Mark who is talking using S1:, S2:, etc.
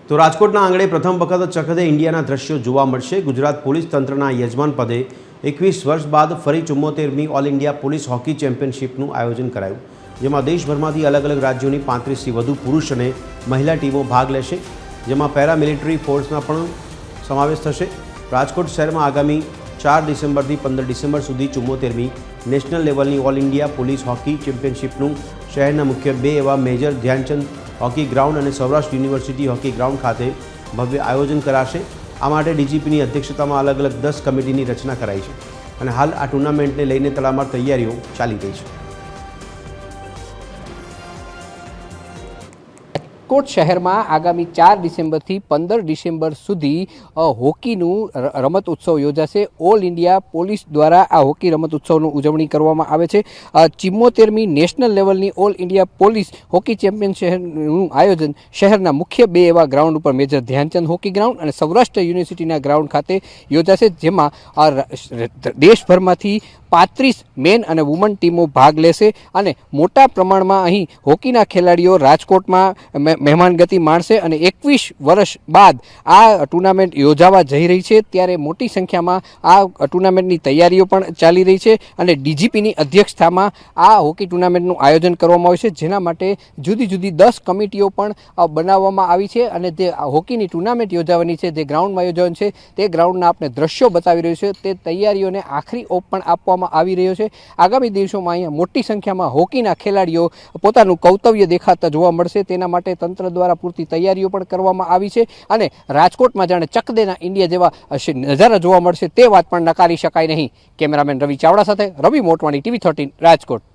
S1: તો રાજકોટના આંગણે પ્રથમ વખત ચક દે ઇન્ડિયાના દ્રશ્યો જોવા મળશે। ગુજરાત પોલીસ તંત્રના યજમાન પદે 21 વર્ષ બાદ ફરી 74મી ઓલ ઇન્ડિયા પોલીસ હોકી ચેમ્પિયનશિપનું આયોજન કરાયું, જેમાં દેશભરમાંથી અલગ અલગ રાજ્યોની 35થી વધુ પુરુષ અને મહિલા ટીમો ભાગ લેશે, જેમાં પેરામિલિટરી ફોર્સના પણ સમાવેશ થશે। રાજકોટ શહેરમાં આગામી 4 ડિસેમ્બરથી 15 ડિસેમ્બર સુધી 74મી નેશનલ લેવલની ઓલ ઇન્ડિયા પોલીસ હોકી ચેમ્પિયનશિપનું શહેરના મુખ્ય બે એવા મેજર ધ્યાનચંદ હોકી ગ્રાઉન્ડ અને સૌરાષ્ટ્ર યુનિવર્સિટી હોકી ગ્રાઉન્ડ ખાતે ભવ્ય આયોજન કરાશે। આ માટે ડીજીપીની અધ્યક્ષતામાં અલગ અલગ 10 કમિટીની રચના કરાઈ છે અને હાલ આ ટુર્નામેન્ટને લઈને તડામાર તૈયારીઓ ચાલી રહી છે।
S2: રાજકોટ શહેરમાં આગામી 4 ડિસેમ્બરથી 15 ડિસેમ્બર સુધી હોકીનું રમત ઉત્સવ યોજાશે। ઓલ ઇન્ડિયા પોલીસ દ્વારા આ હોકી રમત ઉત્સવની ઉજવણી કરવામાં આવે છે। 74મી નેશનલ લેવલની ઓલ ઇન્ડિયા પોલીસ હોકી ચેમ્પિયનશિપનું આયોજન શહેરના મુખ્ય બે એવા ગ્રાઉન્ડ ઉપર મેજર ધ્યાનચંદ હોકી ગ્રાઉન્ડ અને સૌરાષ્ટ્ર યુનિવર્સિટીના ગ્રાઉન્ડ ખાતે યોજાશે, જેમાં દેશભરમાંથી 35 મેન અને વુમન ટીમો ભાગ લેશે અને મોટા પ્રમાણમાં અહીં હોકીના ખેલાડીઓ રાજકોટમાં મહેમાનગતિ માણશે અને 21 વર્ષ બાદ આ ટુર્નામેન્ટ યોજાવા જઈ રહી છે, ત્યારે મોટી સંખ્યામાં આ ટુર્નામેન્ટની તૈયારીઓ પણ ચાલી રહી છે અને ડીજીપીની અધ્યક્ષતામાં આ હોકી ટુર્નામેન્ટનું આયોજન કરવામાં આવ્યું છે, જેના માટે જુદી જુદી 10 કમિટીઓ પણ બનાવવામાં આવી છે અને તે હોકીની ટુર્નામેન્ટ યોજાવાની છે, જે ગ્રાઉન્ડમાં યોજાવાની છે તે ગ્રાઉન્ડના આપણે દ્રશ્યો બતાવી રહ્યું છે। તે તૈયારીઓને આખરી ઓપ પણ આપવામાં આવી રહ્યો છે। આગામી દિવસોમાં અહીંયા મોટી સંખ્યામાં હોકીના ખેલાડીઓ પોતાનું કૌતવ્ય દેખાતા જોવા મળશે, તેના માટે તંત્ર દ્વારા પૂરતી તૈયારીઓ પણ કરવામાં આવી છે અને રાજકોટમાં જાણે ચક દેના ઇન્ડિયા જેવા નજારા જોવા મળશે તે વાત પણ નકારી શકાય નહીં। કેમેરામેન રવિ ચાવડા સાથે રવિ મોટવાણી, TV13 રાજકોટ।